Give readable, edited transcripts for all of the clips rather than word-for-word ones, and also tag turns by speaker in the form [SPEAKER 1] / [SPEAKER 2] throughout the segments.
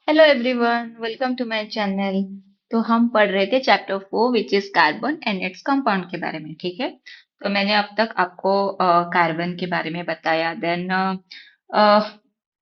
[SPEAKER 1] Hello everyone, welcome to my channel. तो हम पढ़ रहे थे chapter 4 which is carbon and its compound के बारे में। ठीक है। तो मैंने अब तक आपको कार्बन के बारे में बताया। देन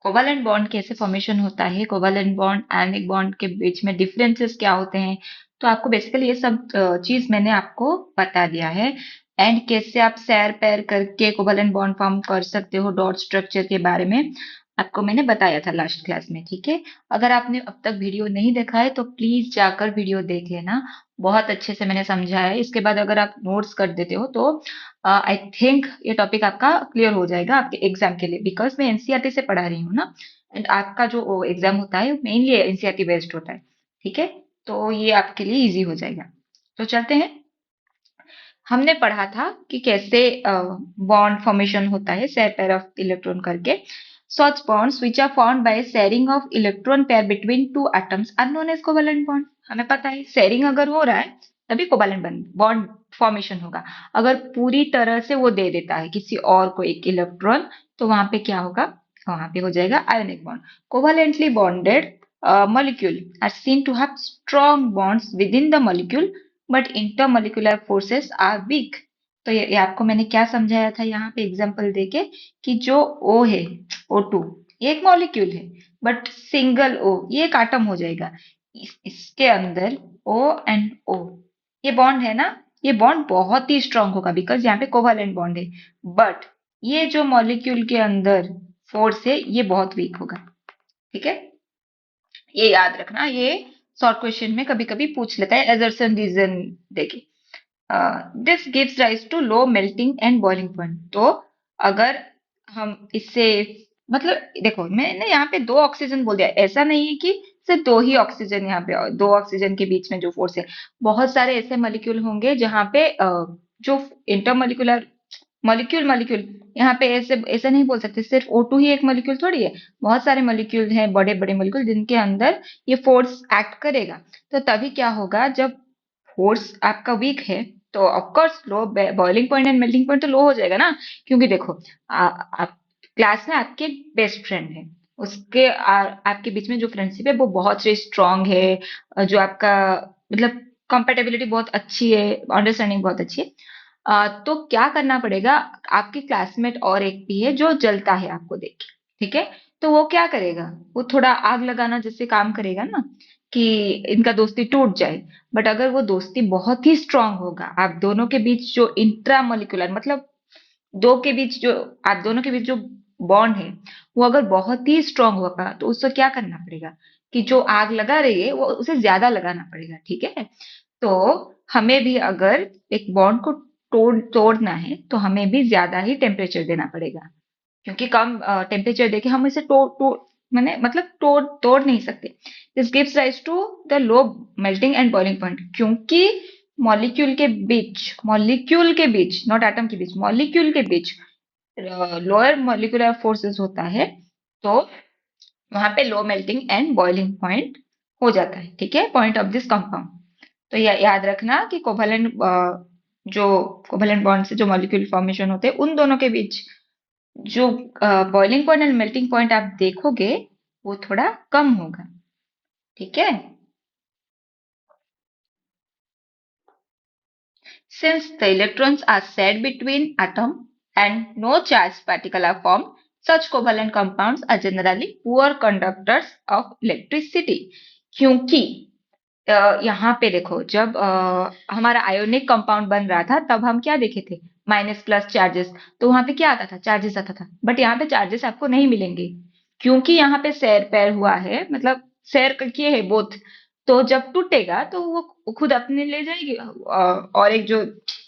[SPEAKER 1] कोवलेंट बॉन्ड कैसे फॉर्मेशन होता है, कोवलेंट बॉन्ड आयनिक बॉन्ड के बीच में डिफरेंसेस क्या होते हैं। तो आपको बेसिकली ये सब चीज मैंने आपको बता दिया है। एंड कैसे आप सैर पैर करके कोवलेंट बॉन्ड फॉर्म कर सकते हो, डॉट स्ट्रक्चर के बारे में आपको मैंने बताया था लास्ट क्लास में। ठीक है। अगर आपने अब तक वीडियो नहीं देखा है तो प्लीज जाकर वीडियो देख लेना। बहुत अच्छे से मैंने समझाया है। इसके बाद अगर आप नोट्स कर देते हो तो आई थिंक ये टॉपिक आपका क्लियर हो जाएगा आपके एग्जाम के लिए, बिकॉज मैं एनसीईआरटी से पढ़ा रही हूँ ना। एंड आपका जो एग्जाम होता है मेनली एनसीईआरटी बेस्ड होता है। ठीक है। तो ये आपके लिए इजी हो जाएगा। तो चलते हैं। हमने पढ़ा था कि कैसे बॉन्ड फॉर्मेशन होता है शेयर पेयर ऑफ इलेक्ट्रॉन करके। Such bonds which are formed by sharing of electron pair between two atoms are known as covalent bond। हमें पता है शेयरिंग अगर हो रहा है तभी कोवलेंट बॉन्ड फॉर्मेशन होगा। अगर पूरी तरह से वो दे देता है किसी और को एक इलेक्ट्रॉन, तो वहां पे क्या होगा, वहां पे हो जाएगा ionic bond. Covalently bonded molecule are seen to have strong bonds within the molecule but intermolecular forces are weak। तो ये आपको मैंने क्या समझाया था यहाँ पे एग्जांपल देके, कि जो O है, O2, ये एक मॉलिक्यूल है बट सिंगल O, ये एक आटम हो जाएगा। इसके अंदर O एंड O, ये बॉन्ड है ना, ये बॉन्ड बहुत ही स्ट्रांग होगा बिकॉज यहाँ पे कोवालेंट बॉन्ड है। बट ये जो मॉलिक्यूल के अंदर फोर्स है ये बहुत वीक होगा। ठीक है। ये याद रखना, ये शॉर्ट क्वेश्चन में कभी कभी पूछ लेता है एजर्सन रीजन देके। This gives rise to low melting and boiling point. तो अगर हम इससे, मतलब देखो मैंने यहाँ पे दो ऑक्सीजन बोल दिया, ऐसा नहीं है कि सिर्फ दो ही ऑक्सीजन, यहाँ पे दो ऑक्सीजन के बीच में जो फोर्स है, बहुत सारे ऐसे मॉलिक्यूल होंगे जहाँ पे जो इंटरमॉलिक्यूलर मॉलिक्यूल मॉलिक्यूल, यहाँ पे ऐसे ऐसा नहीं बोल सकते सिर्फ O2 ही एक मॉलिक्यूल थोड़ी है। बहुत सारे मॉलिक्यूल हैं, बड़े बड़े मॉलिक्यूल जिनके अंदर ये फोर्स एक्ट करेगा। तो तभी क्या होगा, जब फोर्स आपका वीक है तो of course low boiling point and melting point तो लो हो जाएगा ना। क्योंकि देखो आप क्लास में आपके बेस्ट फ्रेंड है, उसके आपके बीच में जो फ्रेंडशिप है वो बहुत से स्ट्रांग है। जो आपका मतलब कंपेटेबिलिटी बहुत अच्छी है, अंडरस्टैंडिंग बहुत अच्छी है। तो क्या करना पड़ेगा, आपकी क्लासमेट और एक भी है जो जलता है आपको देख के। ठीक है। तो वो क्या करेगा, वो थोड़ा आग लगाना जैसे काम करेगा ना, कि इनका दोस्ती टूट जाए। बट अगर वो दोस्ती बहुत ही स्ट्रांग होगा, आप दोनों के बीच जो इंट्रामोलिकुलर, मतलब दो के बीच जो, आप दोनों के बीच जो बॉन्ड है वो अगर बहुत ही स्ट्रांग होगा, तो उसको क्या करना पड़ेगा कि जो आग लगा रही है वो उसे ज्यादा लगाना पड़ेगा। ठीक है। तो हमें भी अगर एक बॉन्ड को तोड़ना है तो हमें भी ज्यादा ही टेम्परेचर देना पड़ेगा। क्योंकि कम टेम्परेचर देके हम इसे तोड़ तोड़ मैंने मतलब तोड़ तोड़ नहीं सकते। This gives rise to the low melting and boiling point. क्योंकि मॉलिक्यूल के बीच नॉट एटम के बीच, मॉलिक्यूल के बीच लोअर मॉलिक्यूलर फोर्सेस होता है, तो वहां पे लो मेल्टिंग एंड बॉइलिंग पॉइंट हो जाता है। ठीक है, पॉइंट ऑफ दिस कंपाउंड। तो याद रखना कि जो कोवेलेंट बॉन्ड से जो मॉलिक्यूल फॉर्मेशन होते हैं उन दोनों के बीच जो boiling point and melting point आप देखोगे वो थोड़ा कम होगा। ठीक है। Since the electrons are shared between atom and no charged particle are formed, such covalent compounds are generally poor conductors of electricity। क्योंकि यहाँ पे देखो, जब हमारा आयोनिक कंपाउंड बन रहा था तब हम क्या देखे थे, माइनस प्लस चार्जेस। तो वहां पे क्या आता था, चार्जेस आता था। बट यहाँ पे चार्जेस आपको नहीं मिलेंगे, क्योंकि यहाँ पे सैर पैर हुआ है, मतलब सैर किए है बोथ। तो जब टूटेगा तो वो खुद अपने ले जाएगी, और एक जो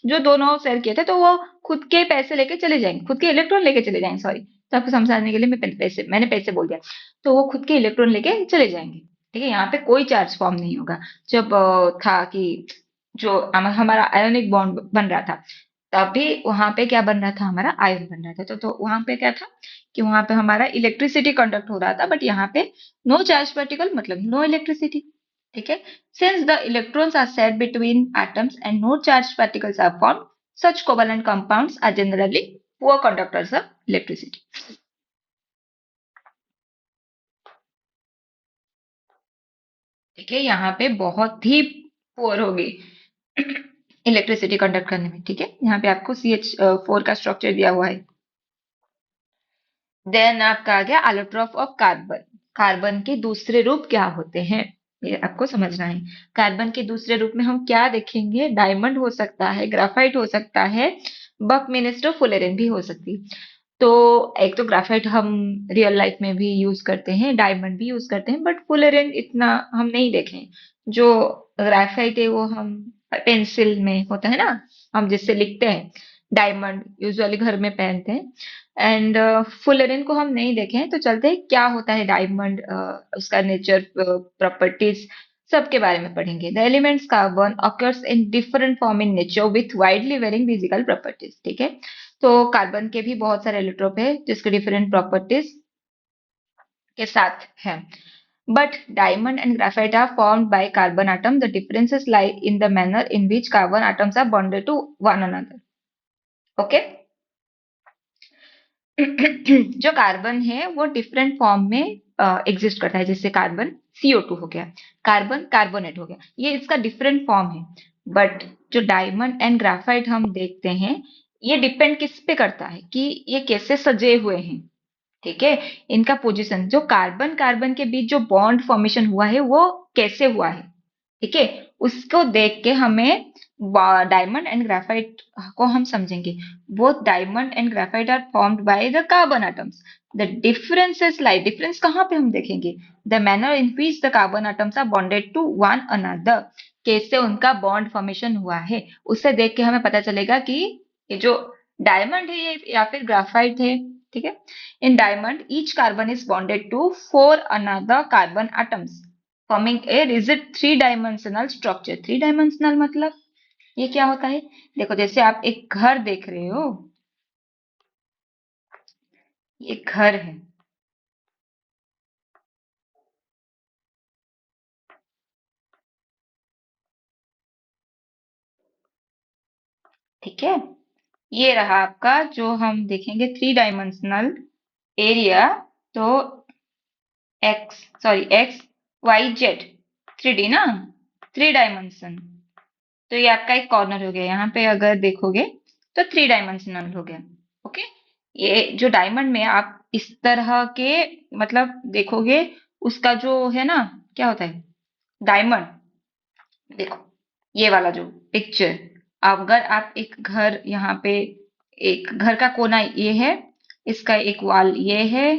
[SPEAKER 1] जो दोनों सैर किए थे तो वो खुद के पैसे लेके चले जाएंगे, खुद के इलेक्ट्रॉन लेके चले जाएंगे। सॉरी, तो आपको समझाने के लिए मैंने पैसे बोल दिया। तो वो खुद के इलेक्ट्रॉन लेके चले जाएंगे। ठीक है। यहाँ पे कोई चार्ज फॉर्म नहीं होगा। जब था कि जो हमारा आयोनिक बॉन्ड बन रहा था, तभी वहां पे क्या बन रहा था, हमारा आयन बन रहा था। तो वहां पे क्या था कि वहां पे हमारा इलेक्ट्रिसिटी कंडक्ट हो रहा था, बट यहाँ पे नो चार्ज पार्टिकल मतलब नो इलेक्ट्रिसिटी। ठीक है। Since the electrons are set between atoms and no charge particles are form, such covalent compounds are generally poor conductors of electricity। ठीक है, यहाँ पे बहुत ही पुअर होगी इलेक्ट्रिसिटी कंडक्ट करने में। ठीक है, यहाँ पे आपको CH4 का स्ट्रक्चर दिया हुआ है। देन आपका आ गया allotrope ऑफ कार्बन। कार्बन के दूसरे रूप क्या होते हैं, ये आपको समझना है। कार्बन के दूसरे रूप में हम क्या देखेंगे, डायमंड हो सकता है, ग्राफाइट हो सकता है, बकमिनिस्टर फुलेरिन भी हो सकती है। तो एक तो ग्राफाइट हम रियल लाइफ में भी यूज करते हैं, डायमंड भी यूज करते हैं, बट फुलेरिन इतना हम नहीं देखें। जो ग्राफाइट है वो हम पेंसिल में होता है ना, हम जिससे लिखते हैं, डायमंड यूजुअली घर में पहनते हैं। एंड फुलेरिन को हम नहीं देखे हैं, तो चलते हैं क्या होता है डायमंड, उसका नेचर, प्रॉपर्टीज, सबके बारे में पढ़ेंगे। The elements carbon occurs in different form in nature with widely varying physical properties। ठीक है, तो कार्बन के भी बहुत सारे एलोट्रोप है जिसके डिफरेंट प्रॉपर्टीज के साथ है। But diamond and graphite are formed by carbon atom. The differences lie in the manner in which carbon atoms are bonded to one another. Okay, जो कार्बन है वो डिफरेंट फॉर्म में exist करता है, जैसे कार्बन CO2 हो गया, carbon carbonate हो गया, ये इसका डिफरेंट फॉर्म है। बट जो डायमंड एंड ग्राफाइट हम देखते हैं, ये डिपेंड किस पे करता है कि ये कैसे सजे हुए हैं। ठीक है, इनका पोजीशन, जो कार्बन कार्बन के बीच जो बॉन्ड फॉर्मेशन हुआ है वो कैसे हुआ है, ठीक है, उसको देख के हमें डायमंड एंड ग्राफाइट को हम समझेंगे। Both diamond and graphite are formed by the carbon atoms. The differences lie, difference कहाँ पे हम देखेंगे, the manner in which the carbon atoms are bonded to one another, कैसे उनका बॉन्ड फॉर्मेशन हुआ है, उससे देख के हमें पता चलेगा कि ये जो डायमंड है ये या फिर ग्राफाइट है। ठीक है, in diamond each carbon is bonded to four another carbon atoms forming a rigid three dimensional structure. Three dimensional मतलब ये क्या होता है, देखो जैसे आप एक घर देख रहे हो, ये घर है, ठीक है, ये रहा आपका जो हम देखेंगे थ्री डायमेंशनल एरिया। तो एक्स वाई जेड, 3D ना, थ्री डायमेंशन। तो ये आपका एक कॉर्नर हो गया, यहाँ पे अगर देखोगे तो थ्री डायमेंशनल हो गया। ओके, ये जो डायमंड में आप इस तरह के मतलब देखोगे, उसका जो है ना, क्या होता है डायमंड, देखो ये वाला जो पिक्चर, अगर आप एक घर यहाँ पे, एक घर का कोना ये है, इसका एक वाल ये है,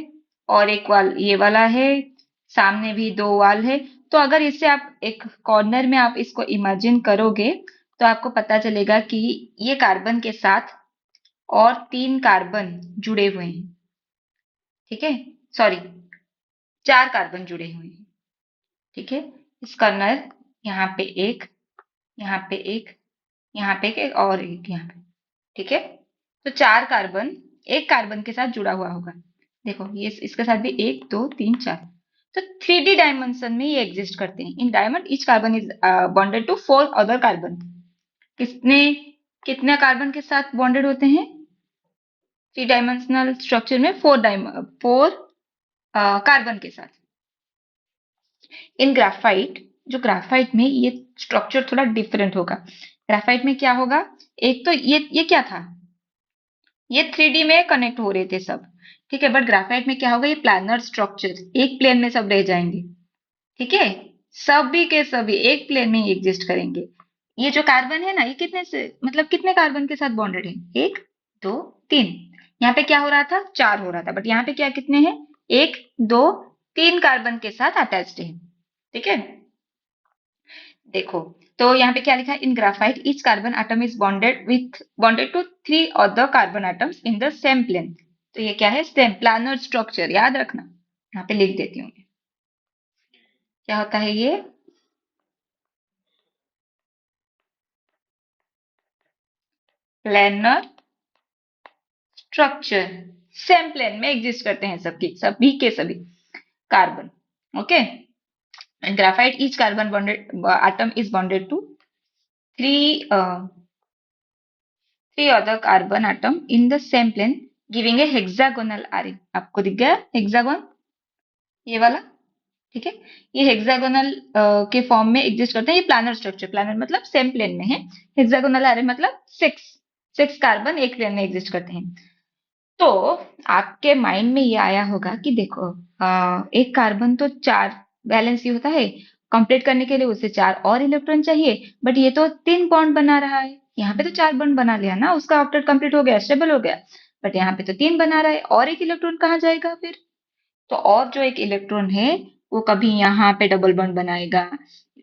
[SPEAKER 1] और एक वाल ये वाला है, सामने भी दो वाल है। तो अगर इसे आप एक कॉर्नर में आप इसको इमेजिन करोगे, तो आपको पता चलेगा कि ये कार्बन के साथ और तीन कार्बन जुड़े हुए हैं। ठीक है, सॉरी, चार कार्बन जुड़े हुए हैं। ठीक है, इस कॉर्नर, यहाँ पे एक, यहाँ पे एक, यहाँ पे एक और एक यहाँ पे। ठीक है, तो चार कार्बन एक कार्बन के साथ जुड़ा हुआ होगा। देखो ये इसके साथ भी एक दो तीन चार। तो 3D डायमेंशन में ये एग्जिस्ट करते हैं। In diamond each carbon is bonded to four other carbon. कितने कितने कार्बन के साथ बॉन्डेड होते हैं थ्री डायमेंशनल स्ट्रक्चर में, फोर कार्बन के साथ। इन ग्राफाइट, जो ग्राफाइट में ये स्ट्रक्चर थोड़ा डिफरेंट होगा। ग्राफाइट में क्या होगा, एक तो ये क्या था, ये 3D में कनेक्ट हो रहे थे सब, ठीक है, बट ग्राफाइट में क्या होगा, ये प्लानर स्ट्रक्चर, एक प्लेन में सब रह जाएंगे। ठीक है, सभी के सभी एक प्लेन में ही एग्जिस्ट करेंगे। ये जो कार्बन है ना, ये कितने से मतलब कितने कार्बन के साथ बॉन्डेड है, एक दो तीन। यहाँ पे क्या हो रहा था, चार हो रहा था, बट यहाँ पे क्या कितने हैं, एक दो तीन कार्बन के साथ अटैच्ड है। ठीक है, देखो तो यहाँ पे क्या लिखा है, in graphite each carbon atom is bonded to three other carbon atoms in the same plane. तो ये क्या है, सेम प्लानर स्ट्रक्चर, याद रखना, यहाँ पे लिख देती हूँ। क्या होता है ये, प्लानर स्ट्रक्चर, सेम प्लेन में एग्जिस्ट करते हैं सबकी सभी के सभी carbon. Okay, and graphite each carbon bonded atom is bonded to three uh, three other carbon atom in the same plane giving a hexagonal array। आपको दिख गया हेक्सागोन, ये वाला, ठीक है। ये हेक्सागोनल के फॉर्म में एग्जिस्ट करते हैं। ये प्लानर स्ट्रक्चर, प्लानर मतलब सेम प्लेन में है। हेक्सागोनल अरे मतलब सिक्स सिक्स कार्बन एक प्लेन में एग्जिस्ट करते हैं। तो आपके माइंड में ये आया होगा कि देखो, एक कार्बन तो चार वैलेंसी होता है, कंप्लीट करने के लिए उसे चार और इलेक्ट्रॉन चाहिए, बट ये तो तीन बॉन्ड बना रहा है। यहाँ पे तो चार बॉन्ड बना लिया ना, उसका ऑक्टेट कंप्लीट हो गया, स्टेबल हो गया। बट यहाँ पे तो तीन बना रहा है, और एक इलेक्ट्रॉन कहाँ जाएगा फिर? तो और जो एक इलेक्ट्रॉन है वो कभी यहाँ पे डबल बॉन्ड बनाएगा,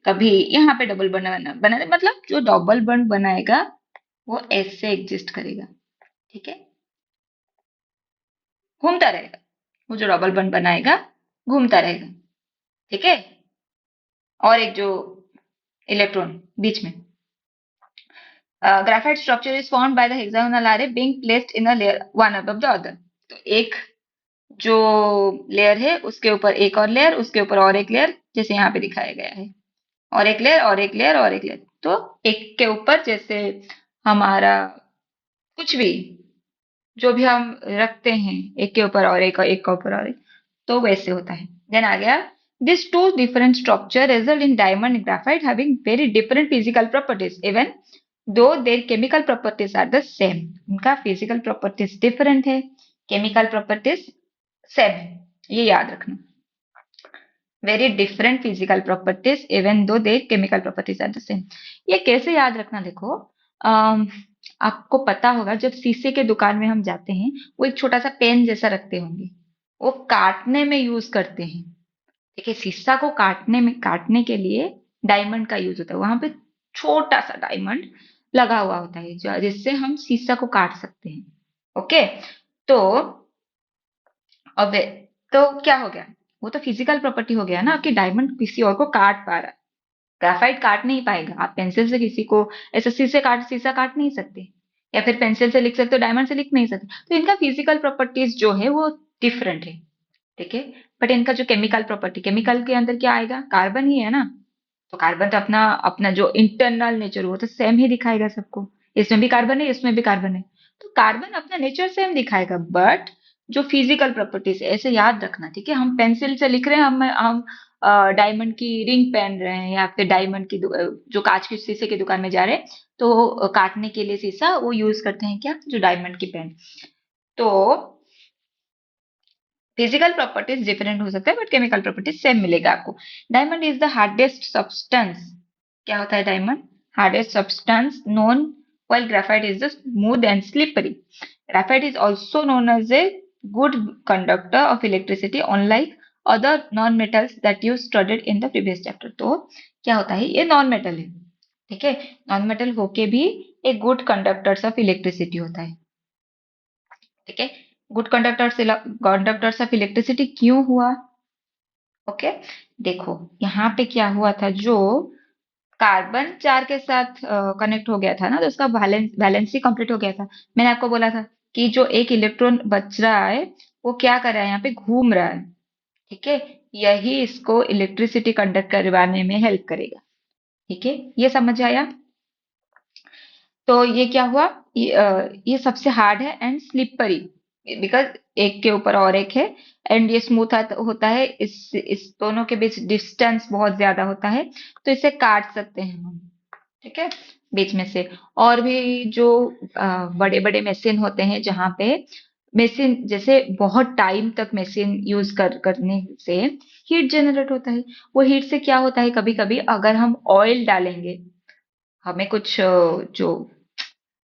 [SPEAKER 1] कभी यहाँ पे डबल बॉन्ड बना मतलब जो डबल बॉन्ड बनाएगा वो ऐसे एग्जिस्ट करेगा। ठीक है, घूमता रहेगा। वो जो डबल बॉन्ड बनाएगा घूमता रहेगा। ठीक है। और एक जो इलेक्ट्रॉन बीच में, graphite structure is formed by the hexagonal array being placed in a layer one above the other। तो एक जो लेयर है उसके ऊपर एक और लेयर, उसके ऊपर और एक लेयर, जैसे यहाँ पे दिखाया गया है, और एक लेयर और एक लेयर और एक लेयर। तो एक के ऊपर जैसे हमारा कुछ भी, जो भी हम रखते हैं एक के ऊपर और एक के ऊपर और एक, तो वैसे होता है। देन आ गया, this two different structure result in diamond and graphite having very different physical properties even though their chemical properties are the same. उनका फिजिकल प्रॉपर्टीज डिफरेंट है, केमिकल प्रॉपर्टीज सेम है, ये याद रखना। Very different physical properties even though they chemical properties are the same. ये कैसे याद रखना? देखो, अम, आपको पता होगा जब शीशे के दुकान में हम जाते हैं, वो एक छोटा सा पेन जैसा रखते होंगे, वो काटने में यूज करते हैं। देखिए, शीशा को काटने के लिए डायमंड का यूज होता है। वहां पे छोटा सा डायमंड लगा हुआ होता है जिससे हम शीशा को काट सकते हैं। ओके। तो अब तो क्या हो गया? वो तो फिजिकल प्रॉपर्टी हो गया ना कि डायमंड किसी और को काट पा रहा है। ग्राफाइट काट नहीं पाएगा। आप पेंसिल से किसी को ऐसे शीशा काट नहीं सकते, या फिर पेंसिल से लिख सकते हो, डायमंड से लिख नहीं सकते। तो इनका फिजिकल प्रॉपर्टीज जो है वो डिफरेंट है। ठीक है। बट इनका जो केमिकल प्रॉपर्टी, केमिकल के अंदर क्या आएगा? कार्बन ही है ना। तो कार्बन तो अपना अपना जो इंटरनल नेचर वो तो सेम ही दिखाएगा सबको। इसमें भी कार्बन है, इसमें भी कार्बन है। तो कार्बन अपना नेचर सेम दिखाएगा, बट जो फिजिकल प्रॉपर्टीज है, ऐसे याद रखना। ठीक है, हम पेंसिल से लिख रहे हैं, हम डायमंड की रिंग पहन रहे हैं, या फिर डायमंड की जो कांच के शीशे की दुकान में जा रहे हैं, तो काटने के लिए शीशा वो यूज करते हैं क्या? जो डायमंड की पेन। तो फिजिकल प्रॉपर्टीज डिफरेंट हो सकता है, बट केमिकल प्रॉपर्टीज सेम मिलेगा आपको। Diamond is the hardest substance. क्या होता है diamond? Hardest substance known, while graphite is the smooth and slippery. Graphite is also known as a good conductor of electricity, unlike other non-metals that you studied in the previous chapter। तो क्या होता है? ये non metal है। ठीक है, non metal होके भी एक गुड कंडक्टर्स ऑफ इलेक्ट्रिसिटी होता है। ठीक है, गुड कंडक्टर्स ऑफ इलेक्ट्रिसिटी क्यों हुआ? ओके, देखो यहाँ पे क्या हुआ था, जो कार्बन चार के साथ कनेक्ट हो गया था ना, तो उसका वैलेंसी कंप्लीट हो गया था। मैंने आपको बोला था कि जो एक इलेक्ट्रॉन बच रहा है वो क्या कर रहा है? यहाँ पे घूम रहा है। ठीक है, यही इसको इलेक्ट्रिसिटी कंडक्ट करवाने में हेल्प करेगा। ठीक है, ये समझ आया? तो ये क्या हुआ? ये सबसे हार्ड है एंड स्लिपरी, बिकॉज एक के ऊपर और एक है। एंड ये स्मूथ होता है, इस दोनों के बीच डिस्टेंस बहुत ज्यादा होता है, तो इसे काट सकते हैं हम। ठीक है, बीच में से। और भी जो बड़े बड़े मशीन होते हैं, जहाँ पे मशीन जैसे बहुत टाइम तक मशीन यूज करने से हीट जनरेट होता है। वो हीट से क्या होता है, कभी कभी अगर हम ऑयल डालेंगे, हमें कुछ जो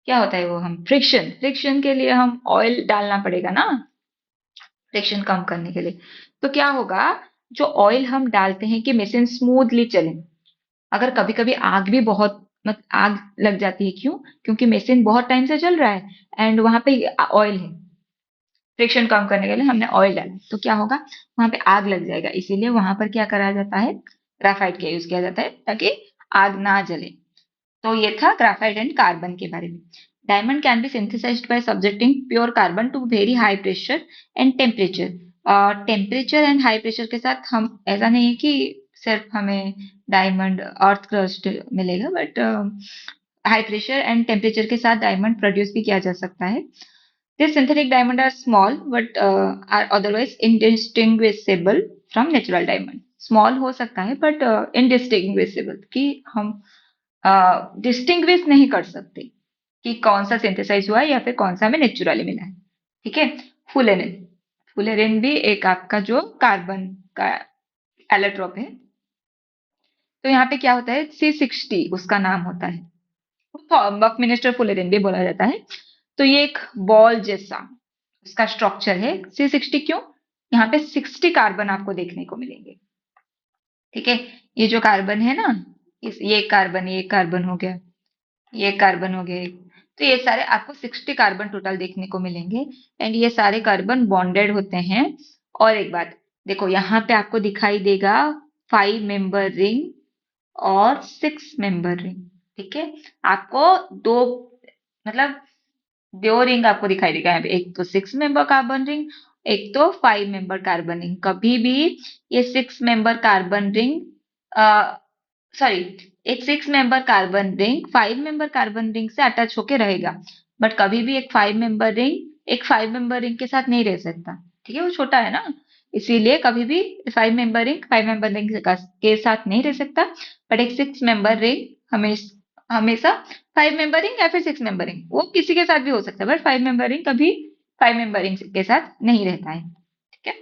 [SPEAKER 1] क्या होता है वो, हम फ्रिक्शन फ्रिक्शन के लिए हम ऑयल डालना पड़ेगा ना, फ्रिक्शन कम करने के लिए। तो क्या होगा, जो ऑयल हम डालते हैं कि मशीन स्मूथली चले, अगर कभी कभी आग भी बहुत आग लग जाती है, क्यों? क्योंकि मशीन बहुत टाइम से चल रहा है एंड वहां पे ऑयल है। फ्रिक्शन कम करने के लिए हमने ऑयल डाला, तो क्या होगा, वहां पे आग लग जाएगा। इसीलिए वहां पर क्या करा जाता है? ग्राफाइट का यूज किया जाता है, ताकि आग ना जले। तो ये था ग्राफाइट एंड कार्बन के बारे में। Diamond can be synthesised by subjecting pure carbon to very high pressure and temperature. Temperature and high pressure के साथ हम, ऐसा नहीं है कि सिर्फ हमें डायमंड अर्थ क्रस्ट मिलेगा, but high pressure and temperature के साथ डायमंड प्रोड्यूस भी किया जा सकता है। This synthetic diamond are small but are otherwise indistinguishable from natural diamond. Small हो सकता है बट इनडिस्टिंग्विशेबल, कि हम डिस्टिंग्विश नहीं कर सकते कि कौन सा सिंथेसाइज हुआ है या फिर कौन सा हमें नेचुरली मिला है। ठीक है। फुलेरिन, फुलेरिन भी एक आपका जो कार्बन का एलोट्रोप है। तो यहाँ पे क्या होता है, C60 उसका नाम होता है, बकमिनिस्टर फुलेरिन भी बोला जाता है। तो ये एक बॉल जैसा उसका स्ट्रक्चर है। C60 क्यों? यहाँ पे 60 कार्बन आपको देखने को मिलेंगे। ठीक है। ये जो कार्बन है ना, ये कार्बन हो गया, ये कार्बन हो गए, तो ये सारे आपको 60 कार्बन टोटल देखने को मिलेंगे। एंड ये सारे कार्बन बॉन्डेड होते हैं। और एक बात देखो, यहाँ पे आपको दिखाई देगा 5 मेंबर रिंग और 6 मेंबर रिंग। ठीक है। आपको दो, मतलब दो रिंग आपको दिखाई देगा यहाँ पे, एक तो 6 मेंबर कार्बन रिंग, एक तो 5 मेंबर कार्बन रिंग। कभी भी ये 6 मेंबर कार्बन रिंग, सॉरी, एक 6 member carbon ring 5 member carbon ring से अटैच होके रहेगा, बट कभी भी एक 5 मेंबर रिंग एक 5 मेंबर रिंग के साथ नहीं रह सकता। ठीक है, वो छोटा है ना, इसीलिए कभी भी 5 मेंबर रिंग के साथ नहीं रह सकता। बट एक 6 मेंबर रिंग हमेशा 5 मेंबर रिंग या फिर 6 मेंबर रिंग, वो किसी के साथ भी हो सकता है, बट 5 मेंबर रिंग कभी 5 मेंबर रिंग के साथ नहीं रहता है। ठीक है।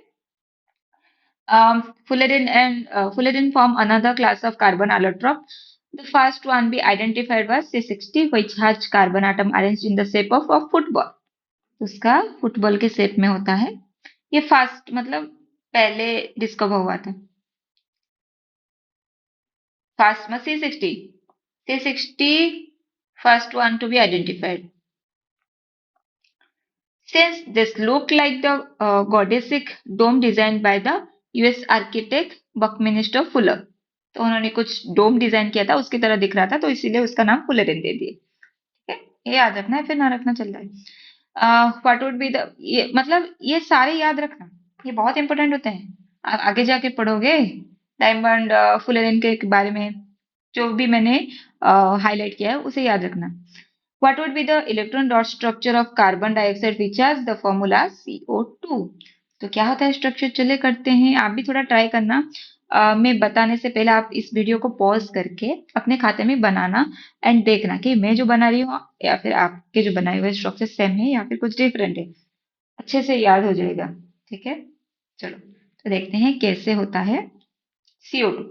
[SPEAKER 1] Fullerene form another class of carbon allotrope. The first one be identified was C60, which has carbon atom arranged in the shape of a football. उसका फुटबॉल के शेप में होता है। ये फास्ट मतलब पहले डिस्कवर हुआ था। फास्ट में C60, C60 first one to be identified. Since this looked like the geodesic dome designed by the US architect Buckminster Fuller, तो उन्होंने कुछ डोम डिजाइन किया था, उसकी तरह दिख रहा था, तो इसीलिए उसका नाम फुलेरिन दे दिए। ठीक है, ये याद रखना है, फिर ना रखना चल रहा है। व्हाट वुड बी द, ये मतलब ये सारे याद रखना, ये बहुत इंपॉर्टेंट होते हैं। आप आगे जाके पढ़ोगे डायमंड फुलेरिन के बारे में, जो भी मैंने हाईलाइट किया है उसे याद रखना। What would be the electron dot structure of carbon dioxide which has the formula CO2? तो क्या होता है स्ट्रक्चर, चले करते हैं, आप भी थोड़ा ट्राई करना। मैं बताने से पहले आप इस वीडियो को पॉज करके अपने खाते में बनाना एंड देखना कि मैं जो बना रही हूँ या फिर आपके जो बनाए हुए स्ट्रक्चर सेम है या फिर कुछ डिफरेंट है, अच्छे से याद हो जाएगा। ठीक है, चलो तो देखते हैं कैसे होता है CO2।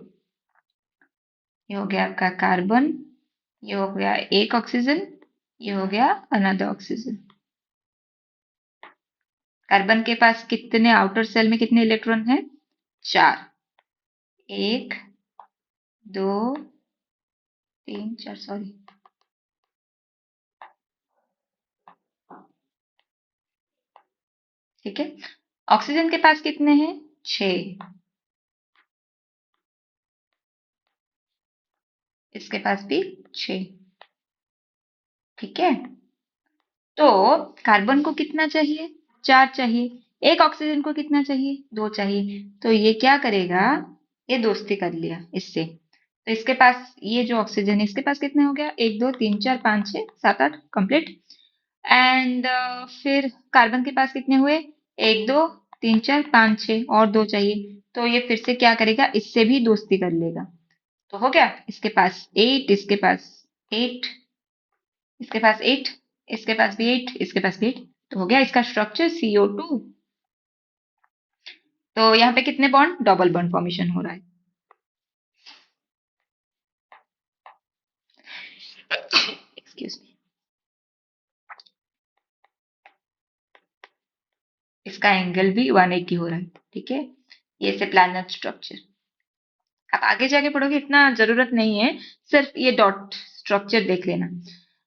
[SPEAKER 1] ये हो गया आपका कार्बन, ये हो गया एक ऑक्सीजन, ये हो गया अनदर ऑक्सीजन। कार्बन के पास कितने, आउटर सेल में कितने इलेक्ट्रॉन है? 4, 1, 2, 3, 4, सॉरी, ठीक है। ऑक्सीजन के पास कितने हैं? 6, इसके पास भी 6। ठीक है, तो कार्बन को कितना चाहिए? 4 चाहिए। एक ऑक्सीजन को कितना चाहिए? 2 चाहिए। तो ये क्या करेगा, ये दोस्ती कर लिया इससे, तो इसके पास ये जो ऑक्सीजन है इसके पास कितने हो गया, 1, 2, 3, 4, 5, 6, 7, 8 कंप्लीट। एंड फिर कार्बन के पास कितने हुए? 1, 2, 3, 4, 5, 6 और 2 चाहिए, तो ये फिर से क्या करेगा, इससे भी दोस्ती कर लेगा। तो हो गया, इसके पास 8, इसके पास 8, इसके पास 8, इसके पास भी 8, इसके पास भी 8, तो हो गया इसका स्ट्रक्चर CO2। तो यहाँ पे कितने बॉन्ड, डबल बॉन्ड फॉर्मेशन हो रहा है। Excuse me. इसका एंगल भी 180 हो रहा है। ठीक है, ये से प्लैनेट स्ट्रक्चर आप आगे जाके पढ़ोगे, इतना जरूरत नहीं है, सिर्फ ये डॉट स्ट्रक्चर देख लेना।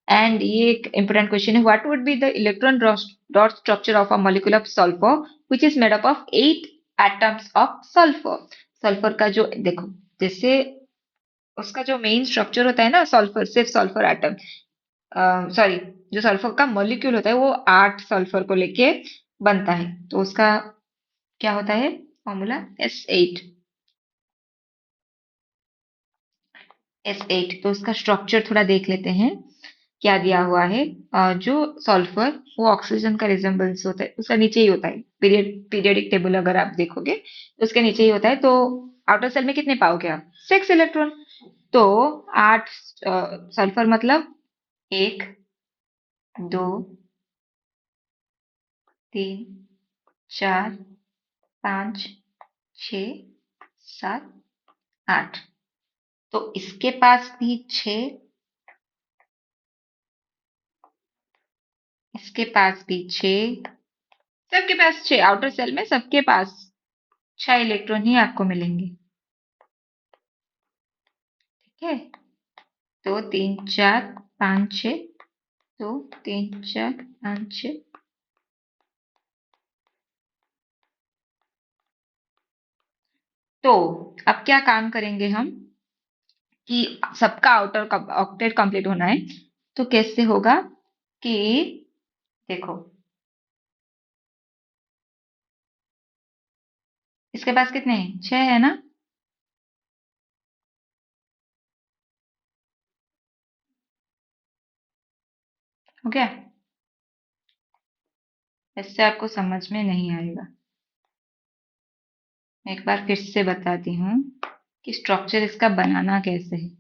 [SPEAKER 1] एंड ये एक इंपोर्टेंट क्वेश्चन है, what would be the electron dot structure of a molecule of sulphur which is made up of 8 atoms of sulphur. Sulphur का जो देखो, जैसे उसका जो मेन स्ट्रक्चर होता है ना सल्फर, सिर्फ सल्फर एटम, सॉरी, जो सल्फर का मॉलिक्यूल होता है वो 8 सल्फर को लेके बनता है, तो उसका क्या होता है फॉर्मूला, S8। S8, तो उसका स्ट्रक्चर थोड़ा देख लेते हैं। क्या दिया हुआ है, जो सल्फर वो ऑक्सीजन का रिजेम्बलेंस होता है उसका नीचे ही होता है, पीरियडिक टेबल अगर आप देखोगे तो उसके नीचे ही होता है। तो आउटर सेल में कितने पाओगे आप? 6 इलेक्ट्रॉन। तो 8 सल्फर मतलब 1, 2, 3, 4, 5, 6, 7, 8। तो इसके पास भी 6, इसके पास भी 6, सबके पास 6, आउटर सेल में सबके पास 6 इलेक्ट्रॉन ही आपको मिलेंगे। ठीक है, तो 3, 4, 5, 6, तो 3, 4, 5, 6। तो अब क्या काम करेंगे हम कि सबका आउटर ऑक्टेट कंप्लीट होना है। तो कैसे होगा कि देखो, इसके पास कितने हैं? 6 है ना? हो गया? इससे आपको समझ में नहीं आएगा। मैं एक बार फिर से बताती हूँ कि स्ट्रक्चर इसका बनाना कैसे है।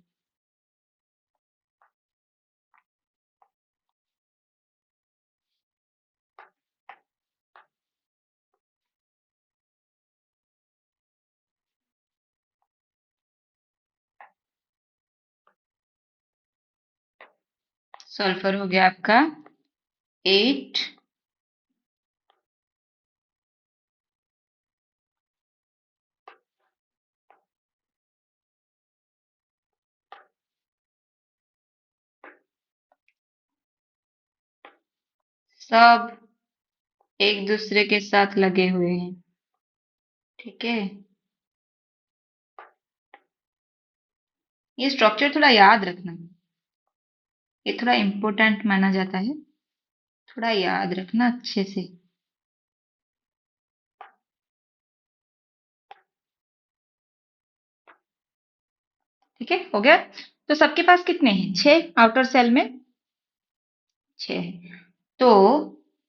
[SPEAKER 1] सल्फर हो गया आपका 8, सब एक दूसरे के साथ लगे हुए हैं। ठीक है, ये स्ट्रक्चर थोड़ा याद रखना, ये थोड़ा इम्पोर्टेंट माना जाता है, थोड़ा याद रखना अच्छे से। ठीक है, हो गया। तो सबके पास कितने हैं? 6 आउटर सेल में 6 है। तो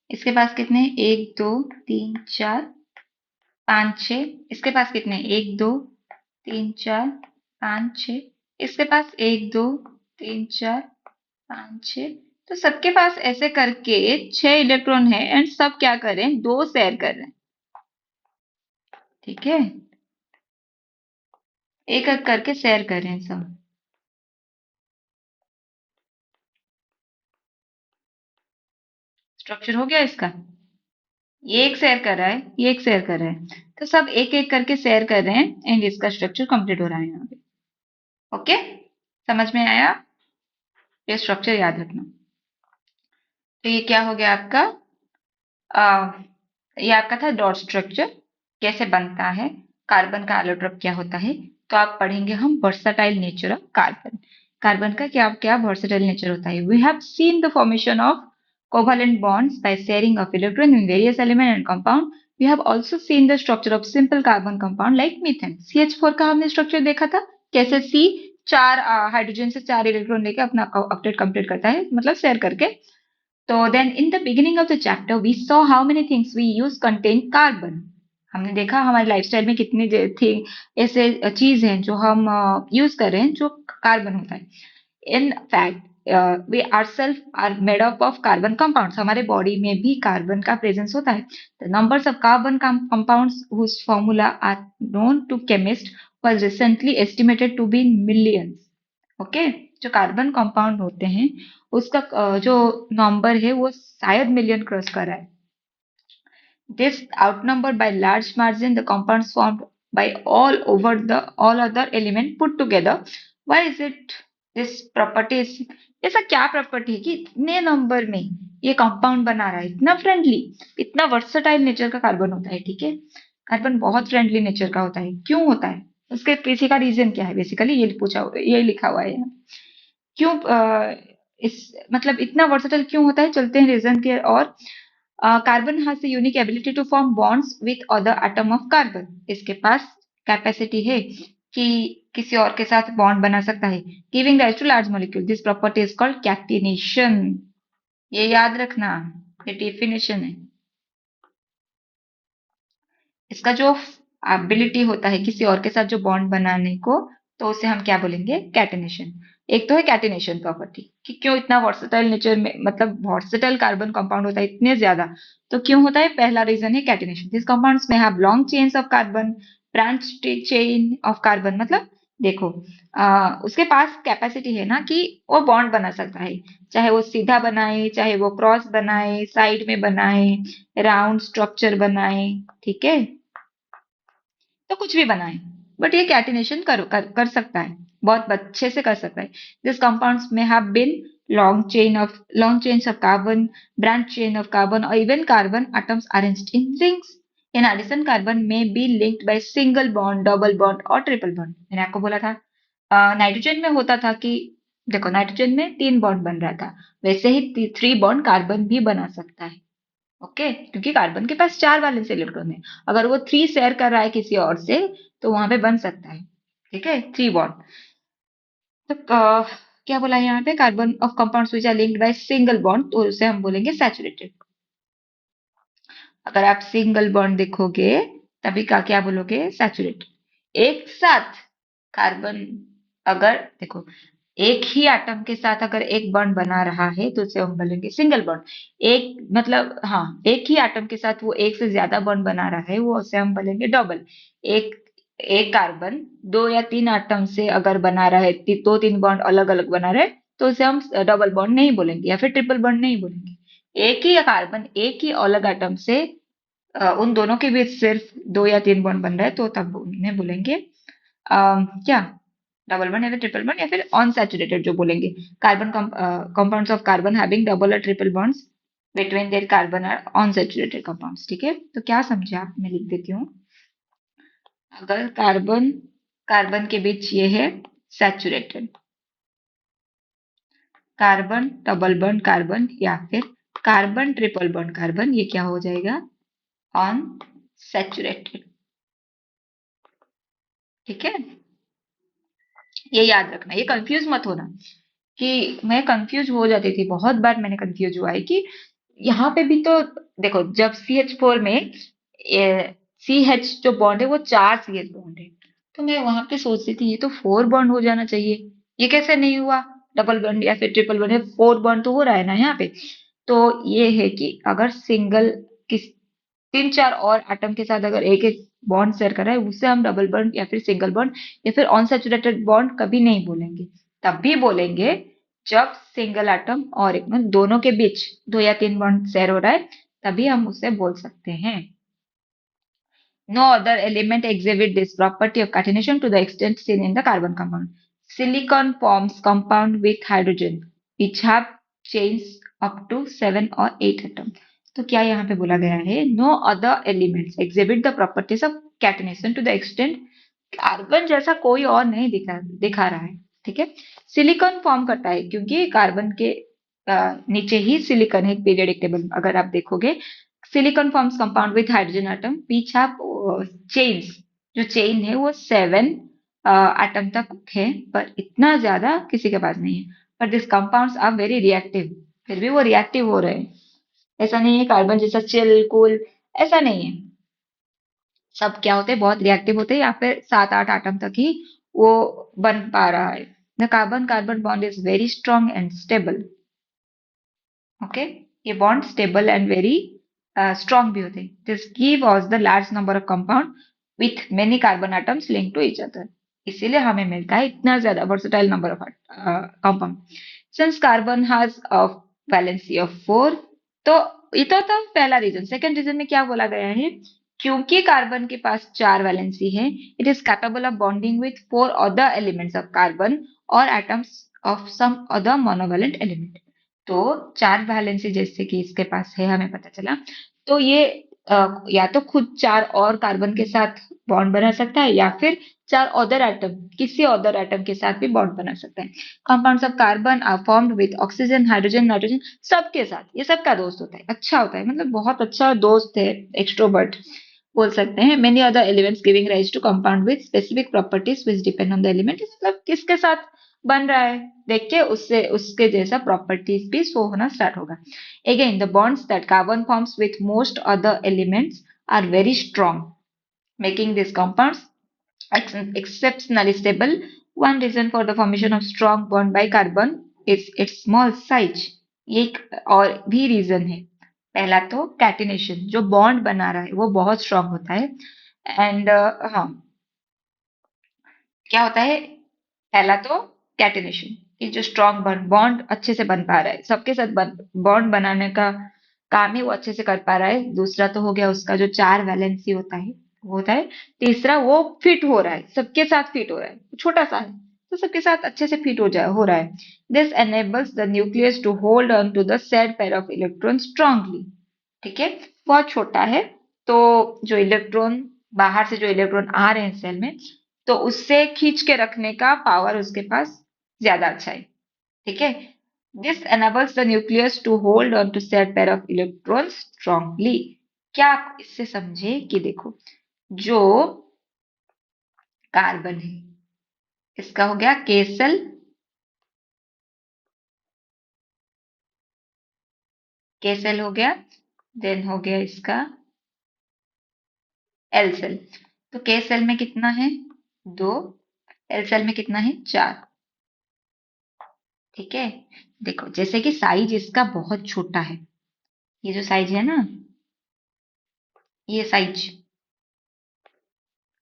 [SPEAKER 1] इसके पास कितने हैं? 1, 2, 3, 4, 5, 6। इसके पास कितने हैं? 1, 2, 3, 4, 5, 6। इसके पास 1, 2, 3, 4, 5, 6। तो सबके पास ऐसे करके 6 इलेक्ट्रॉन है एंड सब क्या कर रहे हैं? 2 शेयर कर रहे हैं। ठीक है, एक एक करके शेयर कर रहे हैं सब। स्ट्रक्चर हो गया इसका। ये एक शेयर कर रहा है, ये एक शेयर कर रहा है, तो सब एक एक करके शेयर कर रहे हैं एंड इसका स्ट्रक्चर कंप्लीट हो रहा है यहाँ पे। ओके, समझ में आया? ये स्ट्रक्चर याद रखना। तो ये क्या हो गया आपका? आ, ये आपका था डॉट स्ट्रक्चर कैसे बनता है, कार्बन का एलोट्रोप क्या होता है। तो आप पढ़ेंगे हम versatile nature of carbon. Carbon का क्या क्या वर्सटाइल नेचर होता है। We have seen the formation of covalent bonds by sharing of electron in various element and compound. We have also seen the structure of simple carbon compound like methane. CH4 का हमने structure देखा था, कैसे C 4 hydrogen से 4 electron लेकर अपना octet complete करता है, मतलब शेयर करके। तो then in the beginning of the chapter we saw how many things we use contain carbon। हमने देखा हमारे लाइफस्टाइल में कितनी थी ऐसे चीज हैं जो हम यूज कर रहे हैं जो कार्बन होता है। In fact we are self are made up of carbon compounds. हमारे बॉडी में भी कार्बन का प्रेजेंस होता है। The numbers of carbon compounds whose formula are known to chemist was recently estimated to be in millions. Okay, जो carbon compound होते हैं उसका जो नंबर है वो शायद मिलियन क्रॉस कर रहा है। This outnumbered by large margin the compounds formed by all other element put together. Why is it this property is? ऐसा क्या प्रॉपर्टी है कि इतने नंबर में ये कंपाउंड बना रहा है, इतना फ्रेंडली, इतना वर्सटाइल नेचर का कार्बन होता है। ठीक है, कार्बन बहुत फ्रेंडली नेचर का होता है। क्यों होता है? उसके पीछे का रीजन क्या है? बेसिकली ये पूछा, ये लिखा हुआ है यहाँ। क्यों इस मतलब इतना वर्सटाइल क्यों होता है? चलते हैं रीजन के। और carbon has the unique ability to form bonds with other atom of carbon. इसके पास कैपेसिटी है कि किसी और के साथ बॉन्ड बना सकता है, giving rise to large molecule, this property is called catenation. ये याद रखना, ये डेफिनेशन है। इसका जो एबिलिटी होता है किसी और के साथ जो बॉन्ड बनाने को, तो उसे हम क्या बोलेंगे, कैटिनेशन। एक तो है कैटिनेशन प्रॉपर्टी कि क्यों इतना वर्सेटाइल नेचर में, मतलब वर्सेटाइल कार्बन कंपाउंड होता है इतने ज्यादा, तो क्यों होता है, पहला रीजन है catenation. This compounds may have long chains of carbon, branch chain of carbon, मतलब देखो उसके पास कैपेसिटी है ना कि वो बॉन्ड बना सकता है, चाहे वो सीधा बनाए, चाहे वो क्रॉस बनाए, साइड में बनाए, राउंड स्ट्रक्चर बनाए, ठीक है, तो कुछ भी बनाए, बट ये कैटिनेशन कर सकता है, बहुत अच्छे से कर सकता है। This compounds may have been long chains of carbon, branch chain of carbon, और even carbon atoms arranged in rings. In addition carbon may be linked by single bond, double bond और ट्रिपल बॉन्ड। मैंने आपको बोला था nitrogen में होता था कि, देखो नाइट्रोजन में 3 बॉन्ड बन रहा था, वैसे ही 3 बॉन्ड कार्बन भी बना सकता है। ओके, क्योंकि कार्बन के पास 4 वैलेंस इलेक्ट्रॉन है, अगर वो 3 शेयर कर रहा है किसी और से, तो वहां पे बन सकता है, ठीक है, 3 बॉन्ड। तो क्या बोला है यहाँ पे, carbon of compounds which are linked by single bond, तो उसे हम बोलेंगे सैचुरेटेड। अगर आप सिंगल बॉन्ड देखोगे तभी का क्या बोलोगे, सैचुरेटेड। एक साथ कार्बन, अगर देखो एक ही एटम के साथ अगर एक बॉन्ड बना रहा है तो उसे हम बोलेंगे सिंगल बॉन्ड। एक मतलब हाँ, एक ही एटम के साथ वो एक से ज्यादा बॉन्ड बना रहा है, वो उसे हम बोलेंगे डबल। एक एक कार्बन 2 या 3 एटम से अगर बना रहा है, 2-3 बॉन्ड अलग अलग बना रहे, तो उसे हम डबल बॉन्ड नहीं बोलेंगे या फिर ट्रिपल बॉन्ड नहीं बोलेंगे। एक ही कार्बन एक ही अलग एटम से उन दोनों के बीच सिर्फ 2 या 3 बॉन्ड बन रहा है, तो तब उन्हें बोलेंगे क्या, डबल बॉन्ड या फिर ट्रिपल बॉन्ड, या फिर अनसैचुरेटेड जो बोलेंगे। Carbon compounds of carbon having double और triple bonds between their carbon are unsaturated compounds, ठीक है। तो क्या समझे आप, मैं लिख देती हूँ। अगर कार्बन कार्बन के बीच ये है saturated, carbon double bond carbon या फिर कार्बन ट्रिपल बॉन्ड कार्बन, ये क्या हो जाएगा, अनसैचुरेटेड, ठीक है। ये याद रखना, ये कंफ्यूज मत होना, कि मैं कंफ्यूज हो जाती थी, बहुत बार मैंने कंफ्यूज हुआ है कि यहाँ पे भी तो देखो, जब CH4 में CH जो बॉन्ड है वो 4 CH बॉन्ड है, तो मैं वहां पे सोचती थी ये तो 4 बॉन्ड हो जाना चाहिए, ये कैसे नहीं हुआ, डबल बॉन्ड या फिर ट्रिपल बॉन्ड है, 4 बॉन्ड तो हो रहा है ना यहाँ पे। तो ये है कि अगर सिंगल किस 3-4 और एटम के साथ अगर एक एक बॉन्ड शेयर कर रहा है, उसे हम डबल बॉन्ड या फिर सिंगल बॉन्ड या फिर अनसैचुरेटेड बॉन्ड कभी नहीं बोलेंगे। तब भी बोलेंगे जब सिंगल एटम और एक में दोनों के बीच 2 या 3 बॉन्ड शेयर हो रहा है, तभी हम उसे बोल सकते हैं। No other element exhibit this property of catenation to the extent seen in the carbon compound. Silicon forms compound with hydrogen which have chains up to 7 or 8 atoms. तो क्या यहाँ पे बोला गया है, no other elements exhibit the properties of catenation to the extent, carbon जैसा कोई और नहीं दिखा रहा है, ठीक है। सिलिकॉन फॉर्म करता है क्योंकि कार्बन के नीचे ही सिलिकॉन है, पीरियोडिक टेबल अगर आप देखोगे, silicon forms compound with hydrogen atom बीच आप चेन्स, जो चेन है वो 7 एटम तक है, पर इतना ज्यादा किसी के पास नहीं है। पर this compounds are very reactive, फिर भी वो रिएक्टिव हो रहे हैं, ऐसा नहीं है कार्बन जैसा चिल कूल, ऐसा नहीं है। सब क्या होते हैं, बहुत रिएक्टिव होते हैं, या फिर 7-8 एटम तक ही वो बन पा रहा है। The carbon carbon bond is very strong and stable, okay, ये bond stable and very strong भी होते हैं। This give us the large number of compound with many carbon atoms link to each other, इसीलिए हमें मिलता है इतना ज्यादा versatile number of compound. Since carbon has a valency of 4, तो ये तो था पहला रीजन। सेकंड रीजन में क्या बोला गया है, क्योंकि कार्बन के पास 4 वैलेंसी है, it is capable of bonding with 4 other elements of carbon और atoms of some other monovalent element. तो 4 वैलेंसी जैसे कि इसके पास है, हमें पता चला, तो ये या तो खुद 4 और कार्बन के साथ बॉन्ड बना सकता है, या फिर 4 अदर एटम किसी अदर एटम के साथ भी बॉन्ड बना सकता है। Compounds of carbon are formed with oxygen, hydrogen, nitrogen, सबके साथ, ये सबका दोस्त होता है, अच्छा होता है, मतलब बहुत अच्छा दोस्त है, एक्सट्रोवर्ट। बोल सकते हैं। Many other elements giving rise to compound with specific properties which depend on the element, मतलब किसके साथ बन रहा है देख के उससे उसके जैसा प्रॉपर्टीज भी शो होना स्टार्ट होगा। Again the bonds that carbon forms with most other elements are very strong, making these compounds exceptionally stable. One reason for the formation of strong bond by carbon is its small size. ये एक और भी reason है। पहला तो catenation, जो bond बना रहा है वो बहुत स्ट्रांग होता है। एंड हाँ, क्या होता है, पहला तो कैटिनेशन, कि जो स्ट्रांग बॉन्ड अच्छे से बन पा रहा है, सबके साथ बॉन्ड बनाने का काम ही वो अच्छे से कर पा रहा है। दूसरा तो हो गया उसका जो चार वैलेंसी होता है वो होता है। तीसरा वो फिट हो रहा है, सबके साथ फिट हो रहा है, छोटा सा है तो सबके साथ अच्छे से फिट हो रहा है। This enables the nucleus to hold on to the said pair of electron strongly. ठीक है, बहुत छोटा है तो जो इलेक्ट्रॉन बाहर से जो इलेक्ट्रॉन आ रहे हैं सेल में, तो उससे खींच के रखने का पावर उसके पास ज्यादा अच्छा है। ठीक है, this enables the nucleus to hold on to set pair of electron strongly. क्या आप इससे समझे कि देखो, जो कार्बन है इसका हो गया के सेल, के सेल हो गया, देन हो गया इसका एल सेल। तो के सेल में कितना है, दो, एल सेल में कितना है, चार। ठीक है, देखो जैसे कि साइज इसका बहुत छोटा है, ये जो साइज है ना, ये साइज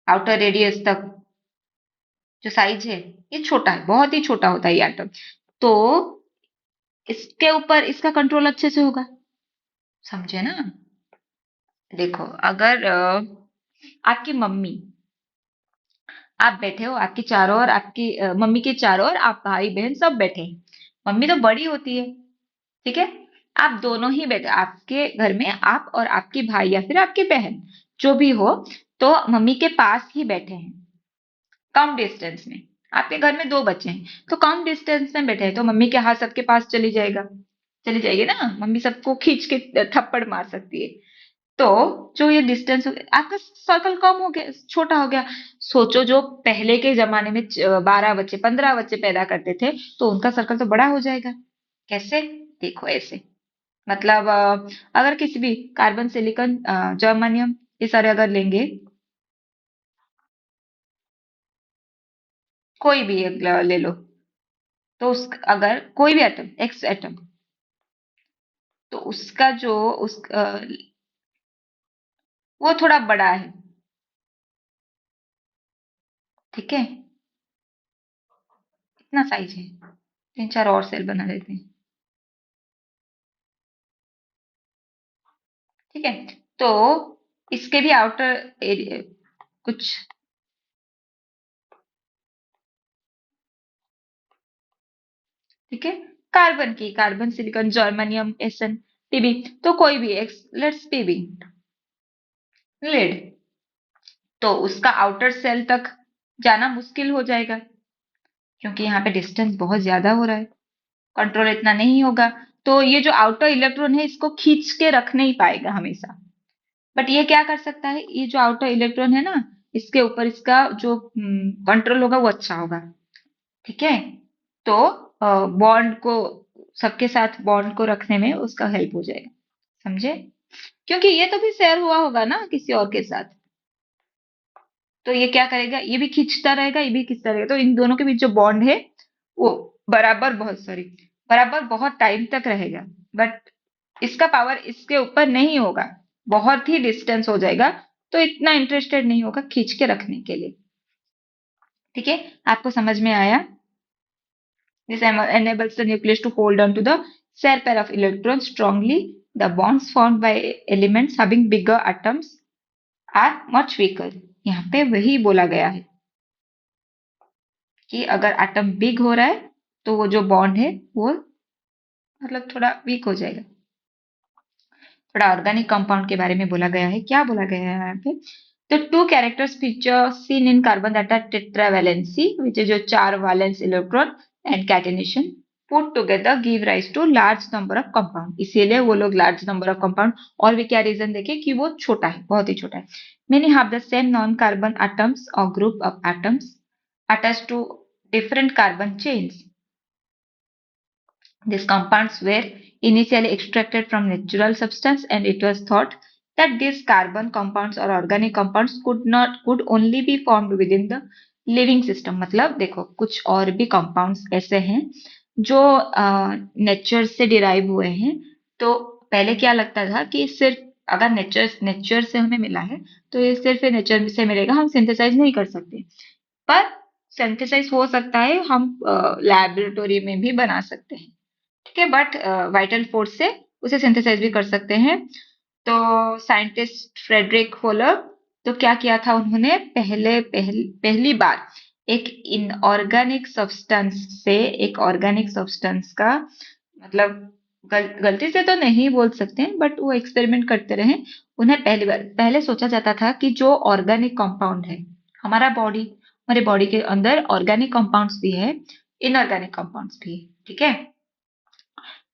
[SPEAKER 1] आउटर रेडियस तक जो साइज है ये छोटा है, बहुत ही छोटा होता है ये एटम। तो इसके ऊपर इसका कंट्रोल अच्छे से होगा, समझे ना। देखो अगर आपकी मम्मी, आप बैठे हो, आपके चारों ओर आपकी मम्मी के चारों ओर आप भाई बहन सब बैठे हैं। मम्मी तो बड़ी होती है, ठीक है, आप दोनों ही बैठे, आपके घर में आप और आपकी भाई या फिर आपकी बहन जो भी हो, तो मम्मी के पास ही बैठे हैं कम डिस्टेंस में। आपके घर में दो बच्चे हैं तो कम डिस्टेंस में बैठे हैं, तो मम्मी के हाथ सबके पास चली जाएगी ना, मम्मी सबको खींच के थप्पड़ मार सकती है। तो जो ये डिस्टेंस आपका सर्कल कम हो गया, छोटा हो गया। सोचो जो पहले के जमाने में 12 बच्चे 15 बच्चे पैदा करते थे, तो उनका सर्कल तो बड़ा हो जाएगा। कैसे, देखो ऐसे, मतलब अगर किसी भी कार्बन सिलिकॉन जर्मानियम ये सारे अगर लेंगे, कोई भी एक ले लो, तो उस अगर कोई भी एटम, एक्स एटम, तो उसका जो वो थोड़ा बड़ा है। ठीक है, इतना साइज है, तीन चार और सेल बना देते हैं। ठीक है, तो इसके भी आउटर एरिया कुछ, ठीक है, कार्बन की, carbon silicon germanium SN PB, तो कोई भी एक्स, लेट्स पीबी लेड, तो उसका आउटर सेल तक जाना मुश्किल हो जाएगा, क्योंकि यहाँ पे डिस्टेंस बहुत ज्यादा हो रहा है, कंट्रोल इतना नहीं होगा। तो ये जो आउटर इलेक्ट्रॉन है इसको खींच के रख नहीं पाएगा हमेशा। बट ये क्या कर सकता है, ये जो आउटर इलेक्ट्रॉन है ना, इसके ऊपर इसका जो कंट्रोल होगा वो अच्छा होगा। ठीक है, तो बॉन्ड को, सबके साथ बॉन्ड को रखने में उसका हेल्प हो जाएगा, समझे, क्योंकि ये तो भी शेयर हुआ होगा ना किसी और के साथ, तो ये क्या करेगा, ये भी खींचता रहेगा ये भी खींचता रहेगा, तो इन दोनों के बीच जो बॉन्ड है वो बराबर बहुत टाइम तक रहेगा। बट इसका पावर इसके ऊपर नहीं होगा, बहुत ही डिस्टेंस हो जाएगा, तो इतना इंटरेस्टेड नहीं होगा खींच के रखने के लिए। ठीक है, आपको समझ में आया। This enables the nucleus to hold on to the share pair of electrons strongly. The bonds formed by elements having bigger atoms are much weaker. यहाँ पे वही बोला गया है कि अगर एटम बिग हो रहा है तो वो जो बॉन्ड है वो मतलब थोड़ा वीक हो जाएगा। थोड़ा ऑर्गेनिक कंपाउंड के बारे में बोला गया है, क्या बोला गया है यहाँ पे, तो two characters feature seen in carbon that are tetravalency, which is जो चार valence electron, and catenation. Put together give rise to large number of compound, इसीलिए वो लोग लार्ज नंबर ऑफ कंपाउंड। और भी क्या रीजन देखे कि वो छोटा है, बहुत ही छोटा है। Many have the same non carbon atoms और group of atoms attached to different carbon chains. These compounds were initially extracted from natural substance, and it was thought that these carbon compounds or organic compounds could only be formed within the living system. मतलब देखो कुछ और भी compounds ऐसे हैं जो nature से derive हुए हैं। तो पहले क्या लगता था कि सिर्फ अगर नेचर से हमें मिला है तो ये सिर्फ नेचर से मिलेगा, हम सिंथेसाइज नहीं कर सकते। पर सिंथेसाइज हो सकता है, हम लैबोरेटरी में भी बना सकते हैं, ठीक है। बट वाइटल फोर्स से उसे सिंथेसाइज भी कर सकते हैं। तो साइंटिस्ट फ्रेडरिक होलर, तो क्या किया था उन्होंने, पहली बार एक इनऑर्गेनिक सब्सटेंस से एक ऑर्गेनिक सब्सटेंस का मतलब गलती से तो नहीं बोल सकते हैं, बट वो एक्सपेरिमेंट करते रहे। उन्हें पहले सोचा जाता था कि जो ऑर्गेनिक कंपाउंड है, हमारे बॉडी के अंदर ऑर्गेनिक कंपाउंड्स भी है, इनऑर्गेनिक कंपाउंड्स भी है, ठीक है।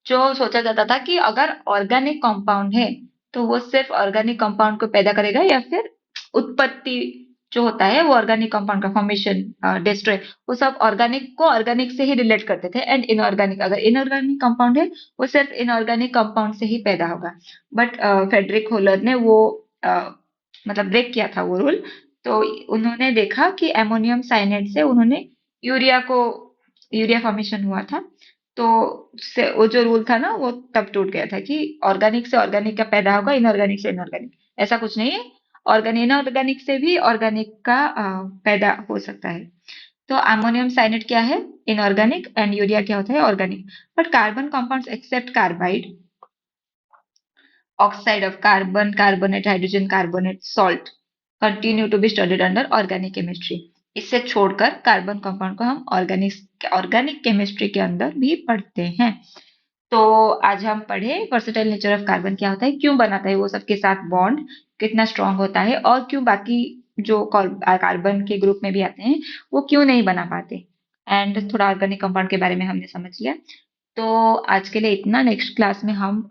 [SPEAKER 1] जो सोचा जाता था कि अगर ऑर्गेनिक कंपाउंड है तो वो सिर्फ ऑर्गेनिक कंपाउंड को पैदा करेगा, या फिर उत्पत्ति जो होता है वो ऑर्गेनिक कंपाउंड का फॉर्मेशन, डिस्ट्रॉय, वो सब ऑर्गेनिक को ऑर्गेनिक से ही रिलेट करते थे। एंड इनऑर्गेनिक, अगर इनऑर्गेनिक कंपाउंड है वो सिर्फ इनऑर्गेनिक कंपाउंड से ही पैदा होगा। बट फ्रेडरिक होलर ने वो मतलब ब्रेक किया था वो रूल। तो उन्होंने देखा कि एमोनियम साइनेट से उन्होंने यूरिया फॉर्मेशन हुआ था। तो वो जो रूल था ना वो तब टूट गया था कि ऑर्गेनिक से ऑर्गेनिक का पैदा होगा, इनऑर्गेनिक से इनऑर्गेनिक, ऐसा कुछ नहीं है। इनऑर्गेनिक से भी ऑर्गेनिक का पैदा हो सकता है। तो अमोनियम साइनेट क्या है, इनऑर्गेनिक, एंड यूरिया क्या होता है, organic. But carbon compounds except carbide, oxide of carbon, carbonate, hydrogen carbonate, salt continue to be studied under organic chemistry. इससे छोड़कर कार्बन कंपाउंड को हम ऑर्गेनिक केमिस्ट्री के अंदर भी पढ़ते हैं। तो आज हम पढ़े वर्सेटाइल नेचर ऑफ कार्बन क्या होता है, क्यों बनाता है वो सबके साथ बॉन्ड, कितना स्ट्रांग होता है, और क्यों बाकी जो कार्बन के ग्रुप में भी आते हैं वो क्यों नहीं बना पाते। एंड थोड़ा ऑर्गेनिक कंपाउंड के बारे में हमने समझ लिया। तो आज के लिए इतना। नेक्स्ट क्लास में हम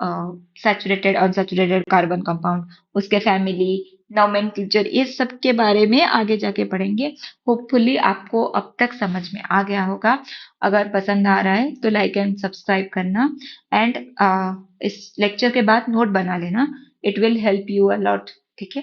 [SPEAKER 1] सैचुरेटेड अनसैचुरेटेड कार्बन कंपाउंड, उसके फैमिली, नोमेनक्लेचर, इस सब के बारे में आगे जाके पढ़ेंगे। होपफुली आपको अब तक समझ में आ गया होगा। अगर पसंद आ रहा है तो लाइक एंड सब्सक्राइब करना, एंड इस लेक्चर के बाद नोट बना लेना, it will help you a lot, ठीक है।